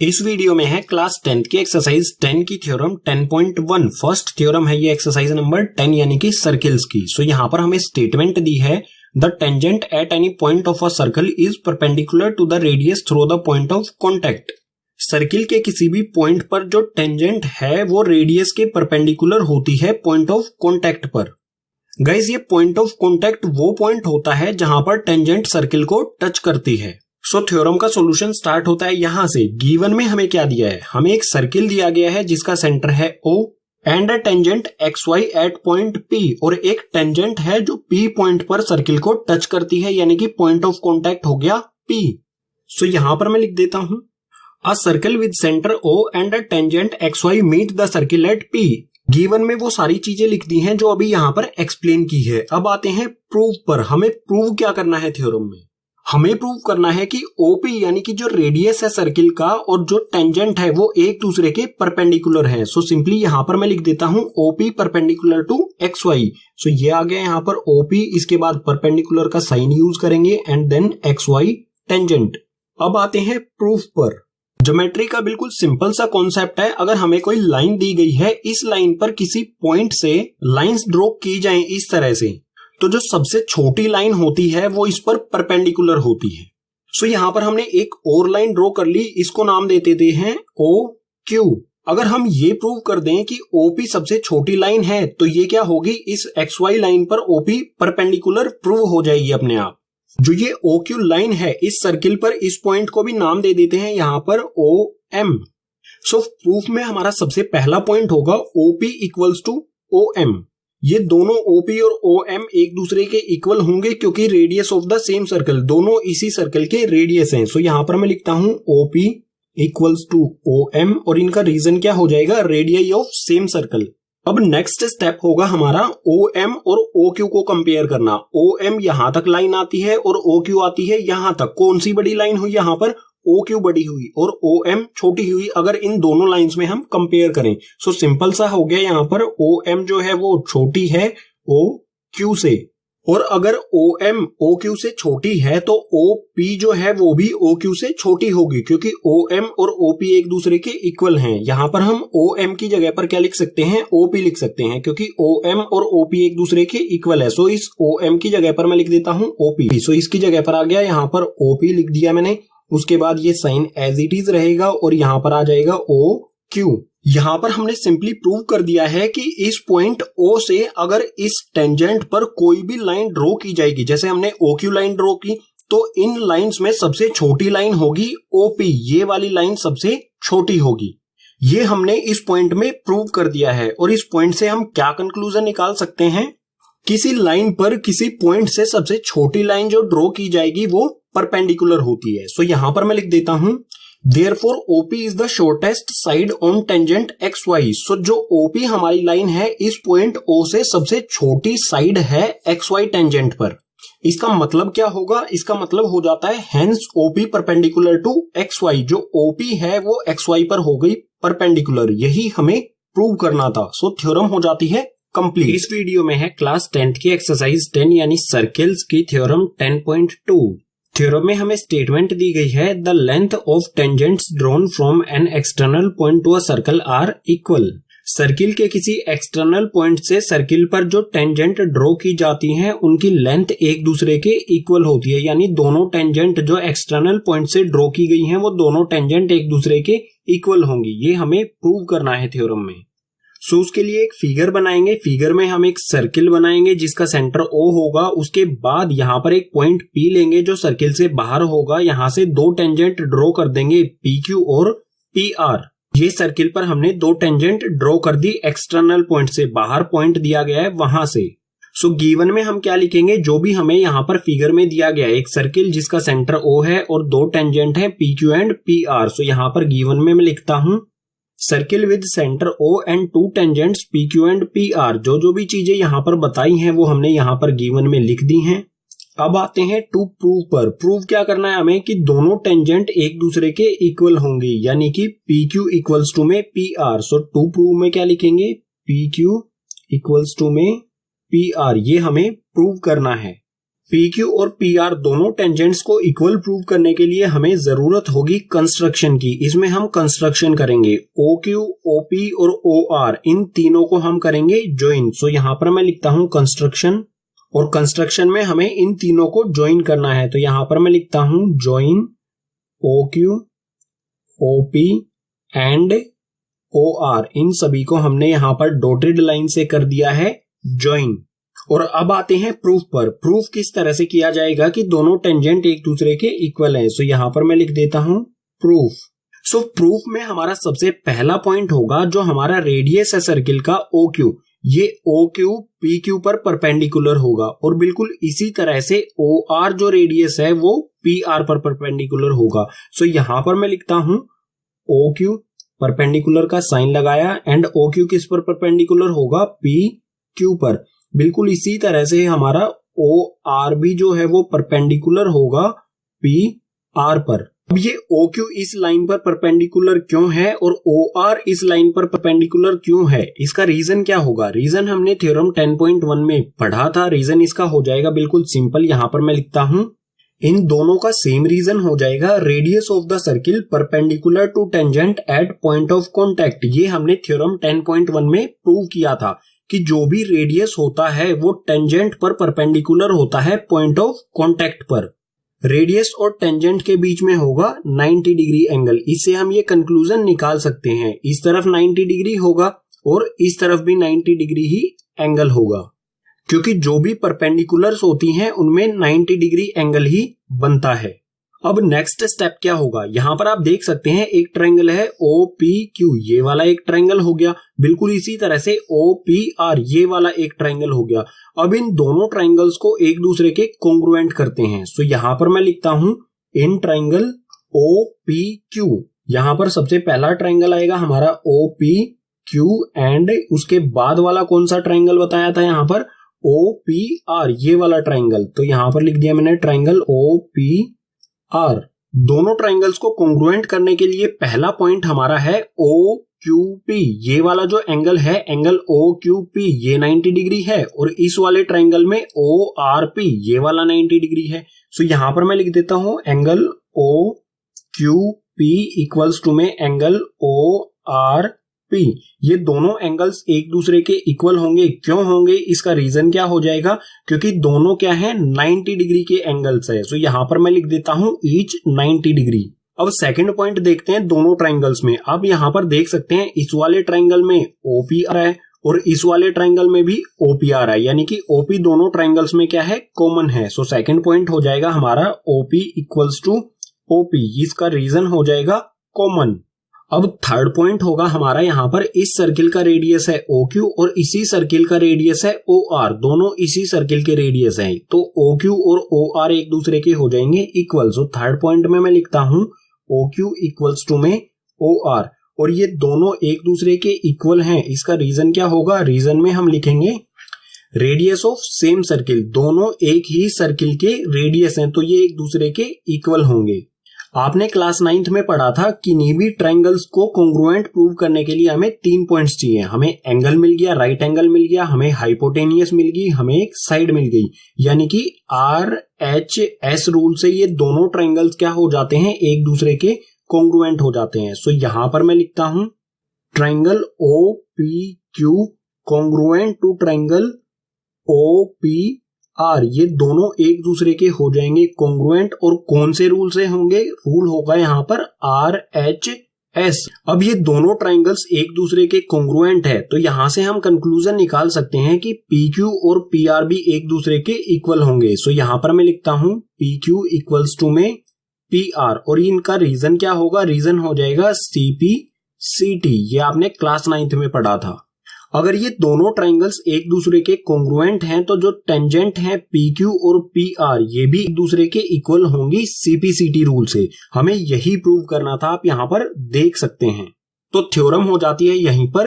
इस वीडियो में है क्लास 10th की एक्सरसाइज 10 की थ्योरम 10.1। फर्स्ट थ्योरम है ये एक्सरसाइज नंबर 10 यानी कि सर्किल्स की। सो यहाँ पर हमें स्टेटमेंट दी है the tangent at any point of a circle is perpendicular to the radius through the point of contact. Circle के किसी भी पॉइंट पर जो टेंजेंट है वो रेडियस के परपेंडिकुलर होती है पॉइंट ऑफ कॉन्टेक्ट पर। गाइस ये पॉइंट ऑफ कॉन्टेक्ट वो पॉइंट होता है जहां पर टेंजेंट सर्किल को टच करती है। सो थ्योरम का सॉल्यूशन स्टार्ट होता है यहां से। गिवन में हमें क्या दिया है, हमें एक सर्किल दिया गया है जिसका सेंटर है O and a tangent XY at point P, और एक टेंजेंट है जो P पॉइंट पर सर्किल को टच करती है यानी कि पॉइंट ऑफ कॉन्टेक्ट हो गया P। सो यहां पर मैं लिख देता हूं a circle with centre O and a tangent XY meet the circle at P। Given में वो सारी चीजें लिख दी हैं जो अभी यहां पर एक्सप्लेन की है। अब आते हैं प्रूफ पर। हमें प्रूव क्या करना है थ्योरम में, हमें प्रूव करना है कि OP यानी कि जो रेडियस है सर्किल का और जो टेंजेंट है वो एक दूसरे के परपेंडिकुलर है। सो सिंपली यहां पर मैं लिख देता हूं OP परपेंडिकुलर टू XY। सो ये आ गया यहां पर OP, इसके बाद परपेंडिकुलर का साइन यूज करेंगे एंड देन XY टेंजेंट। अब आते हैं प्रूफ पर। ज्योमेट्री का बिल्कुल सिंपल सा कॉन्सेप्ट है। अगर हमें कोई लाइन दी गई है, इस लाइन पर किसी पॉइंट से लाइंस ड्रॉ की जाएं इस तरह से, तो जो सबसे छोटी लाइन होती है वो इस पर परपेंडिकुलर होती है। सो यहां पर हमने एक और लाइन ड्रॉ कर ली, इसको नाम दे देते हैं OQ। अगर हम ये प्रूव कर दें कि OP सबसे छोटी लाइन है तो ये क्या होगी, इस XY लाइन पर OP परपेंडिकुलर प्रूव हो जाएगी अपने आप। जो ये OQ लाइन है इस सर्किल पर, इस पॉइंट को भी नाम दे देते हैं यहां पर OM। सो प्रूफ में हमारा सबसे पहला पॉइंट होगा OP इक्वल्स टू OM। ये दोनों OP और OM एक दूसरे के इक्वल होंगे क्योंकि radius of the same circle, दोनों इसी सर्कल के रेडियस हैं। सो यहां पर मैं लिखता हूं OP इक्वल्स टू OM और इनका रीजन क्या हो जाएगा, रेडियस ऑफ सेम सर्कल। अब नेक्स्ट स्टेप होगा हमारा OM और OQ को कंपेयर करना। OM यहां तक लाइन आती है और OQ आती है यहां तक। कौन सी बड़ी लाइन हुई यहाँ पर, OQ बड़ी हुई और OM छोटी हुई। अगर इन दोनों लाइंस में हम कंपेयर करें सो सिंपल सा हो गया, यहां पर OM जो है वो छोटी है OQ से, और अगर OM OQ से छोटी है तो OP जो है वो भी OQ से छोटी होगी क्योंकि OM और OP एक दूसरे के इक्वल हैं। यहां पर हम OM की जगह पर क्या लिख सकते हैं, OP लिख सकते हैं क्योंकि OM और OP एक दूसरे के इक्वल है। सो इस OM की जगह पर मैं लिख देता हूं OP। सो इसकी जगह पर आ गया यहां पर OP लिख दिया मैंने। उसके बाद ये साइन एज इट इज रहेगा और यहां पर आ जाएगा OQ। यहां पर हमने सिंपली प्रूव कर दिया है कि इस पॉइंट O से अगर इस टेंजेंट पर कोई भी लाइन ड्रॉ की जाएगी, जैसे हमने OQ लाइन ड्रॉ की, तो इन लाइंस में सबसे छोटी लाइन होगी OP। ये वाली लाइन सबसे छोटी होगी। ये हमने इस पॉइंट में प्रूव कर दिया है। और इस पॉइंट से हम क्या कंक्लूजन निकाल सकते हैं, किसी लाइन पर किसी पॉइंट से सबसे छोटी लाइन जो ड्रॉ की जाएगी वो परपेंडिकुलर होती है। सो यहां पर मैं लिख देता हूं Therefore OP is the shortest side on tangent XY। सो जो OP हमारी लाइन है इस पॉइंट O से सबसे छोटी साइड है XY टेंजेंट पर। इसका मतलब क्या होगा, इसका मतलब हो जाता है hence OP perpendicular to XY। जो OP है वो XY पर हो गई परपेंडिकुलर, यही हमें प्रूव करना था। सो थ्योरम हो जाती है कंप्लीट। इस वीडियो में है क्लास 10th की एक्सरसाइज 10 यानी सर्किल्स की थ्योरम 10.2। थ्योरम में हमें स्टेटमेंट दी गई है the length of tangents drawn from an external point to a circle are equal. Circle के किसी एक्सटर्नल पॉइंट से सर्किल पर जो टेंजेंट ड्रॉ की जाती हैं उनकी लेंथ एक दूसरे के इक्वल होती है, यानी दोनों टेंजेंट जो एक्सटर्नल पॉइंट से ड्रॉ की गई हैं वो दोनों टेंजेंट एक दूसरे के इक्वल होंगी। ये हमें प्रूव करना है थ्योरम में। सो उसके लिए एक फिगर बनाएंगे। फिगर में हम एक सर्किल बनाएंगे जिसका सेंटर O होगा। उसके बाद यहाँ पर एक पॉइंट P लेंगे जो सर्किल से बाहर होगा। यहाँ से दो टेंजेंट ड्रॉ कर देंगे PQ और PR। ये सर्किल पर हमने दो टेंजेंट ड्रॉ कर दी एक्सटर्नल पॉइंट से, बाहर पॉइंट दिया गया है वहां से। सो गिवन में हम क्या लिखेंगे, जो भी हमें यहाँ पर फिगर में दिया गया है, एक सर्किल जिसका सेंटर O है और दो टेंजेंट है PQ एंड PR। सो यहाँ पर गिवन में मैं लिखता हूं circle with centre O and to tangents PQ and PR। जो भी चीजें यहाँ पर बताई हैं वो हमने यहाँ पर गिवन में लिख दी हैं। अब आते हैं टू प्रूव पर। प्रूव क्या करना है हमें कि दोनों टेंजेंट एक दूसरे के इक्वल होंगे, यानी कि PQ इक्वल्स टू में PR। सो टू प्रूव में क्या लिखेंगे, PQ इक्वल्स टू में PR। ये हमें प्रूव करना है। PQ और PR दोनों टेंजेंट्स को इक्वल प्रूव करने के लिए हमें जरूरत होगी कंस्ट्रक्शन की। इसमें हम कंस्ट्रक्शन करेंगे OQ, OP और OR, इन तीनों को हम करेंगे ज्वाइन। सो यहां पर मैं लिखता हूं कंस्ट्रक्शन, और कंस्ट्रक्शन में हमें इन तीनों को ज्वाइन करना है। तो यहां पर मैं लिखता हूं join OQ, OP and OR, इन सभी को हमने यहां पर डॉटेड लाइन से कर दिया है ज्वाइन। और अब आते हैं प्रूफ पर। प्रूफ किस तरह से किया जाएगा कि दोनों टेंजेंट एक दूसरे के इक्वल हैं। सो यहां पर मैं लिख देता हूं प्रूफ। सो प्रूफ में हमारा सबसे पहला पॉइंट होगा जो हमारा रेडियस है सर्किल का OQ, ये OQ PQ पर परपेंडिकुलर होगा, और बिल्कुल इसी तरह से OR जो रेडियस है वो PR पर परपेंडिकुलर होगा। सो यहां पर मैं लिखता हूं OQ, परपेंडिकुलर का साइन लगाया, एंड OQ किस पर परपेंडिकुलर होगा, PQ पर। बिल्कुल इसी तरह से हमारा OR भी जो है वो परपेंडिकुलर होगा PR पर। अब ये OQ इस लाइन पर परपेंडिकुलर क्यों है और OR इस लाइन पर परपेंडिकुलर क्यों है, इसका रीजन क्या होगा? रीजन हमने थ्योरम 10.1 में पढ़ा था। रीजन इसका हो जाएगा बिल्कुल सिंपल। यहां पर मैं लिखता हूं इन दोनों का सेम रीजन हो जाएगा, radius of the circle perpendicular to tangent at point of contact. ये हमने थ्योरम 10.1 में प्रूव किया था कि जो भी रेडियस होता है वो टेंजेंट पर परपेंडिकुलर होता है पॉइंट ऑफ कांटेक्ट पर। रेडियस और टेंजेंट के बीच में होगा 90 डिग्री एंगल। इससे हम ये कंक्लूजन निकाल सकते हैं, इस तरफ 90 डिग्री होगा और इस तरफ भी 90 डिग्री ही एंगल होगा, क्योंकि जो भी परपेंडिकुलर्स होती हैं उनमें 90 डिग्री एंगल ही बनता है। अब नेक्स्ट स्टेप क्या होगा? यहां पर आप देख सकते हैं एक ट्रायंगल है OPQ, ये वाला एक ट्रायंगल हो गया। बिल्कुल इसी तरह से OPR, ये वाला एक ट्रायंगल हो गया। अब इन दोनों ट्रायंगल्स को एक दूसरे के कोंग्रुएंट करते हैं। सो यहां पर मैं लिखता हूं इन ट्रायंगल OPQ। यहां पर सबसे पहला ट्रायंगल आएगा हमारा OPQ, एंड उसके बाद वाला कौन सा ट्रायंगल बताया था यहां पर, OPR, ये वाला ट्रायंगल। तो यहां पर लिख दिया मैंने ट्रायंगल OPR। दोनों ट्रायंगल्स को कोंग्रुएंट करने के लिए पहला पॉइंट हमारा है OQP। ये वाला जो एंगल है, एंगल OQP, ये 90 डिग्री है, और इस वाले ट्रायंगल में ORP, ये वाला 90 डिग्री है। सो यहां पर मैं लिख देता हूं एंगल OQP इक्वल्स टू में एंगल ORP। ये दोनों एंगल्स एक दूसरे के इक्वल होंगे। क्यों होंगे, इसका रीजन क्या हो जाएगा, क्योंकि दोनों क्या है 90 डिग्री के एंगल्स है। सो यहां पर मैं लिख देता हूं ईच 90 डिग्री। अब सेकंड पॉइंट देखते हैं दोनों ट्रायंगल्स में। अब यहां पर देख सकते हैं इस वाले ट्रायंगल में OPR है और इस वाले ट्रायंगल में भी OPR है, यानी कि OP दोनों ट्रायंगल्स में क्या है, कॉमन है। सो सेकंड पॉइंट हो जाएगा हमारा OP इक्वल्स टू OP, इसका रीजन हो जाएगा कॉमन। अब थर्ड पॉइंट होगा हमारा यहां पर इस सर्किल का रेडियस है OQ और इसी सर्किल का रेडियस है OR, दोनों इसी सर्किल के रेडियस हैं। तो OQ और OR एक दूसरे के हो जाएंगे इक्वल। सो थर्ड पॉइंट में मैं लिखता हूं OQ इक्वल्स टू में OR, और ये दोनों एक दूसरे के इक्वल हैं। इसका रीजन क्या होगा? रीजन में हम लिखेंगे रेडियस ऑफ सेम सर्किल, दोनों एक ही सर्किल के रेडियस हैं, तो ये एक दूसरे के इक्वल होंगे। आपने क्लास 9th में पढ़ा था कि किन्हीं भी ट्रायंगल्स को कोंग्रुएंट प्रूव करने के लिए हमें 3 पॉइंट्स चाहिए। हमें एंगल मिल गया, राइट एंगल मिल गया, हमें हाइपोटेनियस मिल गई, हमें एक साइड मिल गई, यानी कि RHS रूल से ये दोनों ट्रायंगल्स क्या हो जाते हैं, एक दूसरे के कोंग्रुएंट हो जाते हैं। सो यहां पर मैं लिखता हूं triangle OPQ congruent to triangle OPR, ये दोनों एक दूसरे के हो जाएंगे कोंग्रुएंट। और कौन से रूल से होंगे? रूल होगा यहां पर RHS। अब ये दोनों ट्रायंगल्स एक दूसरे के कोंग्रुएंट है, तो यहां से हम कंक्लूजन निकाल सकते हैं कि PQ और PR भी एक दूसरे के इक्वल होंगे। सो यहां पर मैं लिखता हूं PQ इक्वल्स टू में PR, और इनका रीजन क्या होगा? रीजन हो जाएगा CP/CT, ये आपने क्लास 9th में पढ़ा था। अगर ये दोनों ट्रायंगल्स एक दूसरे के कोंग्रुएंट हैं तो जो टेंजेंट हैं PQ और PR ये भी एक दूसरे के इक्वल होंगी CP/CT रूल से। हमें यही प्रूव करना था, आप यहां पर देख सकते हैं। तो थ्योरम हो जाती है यहीं पर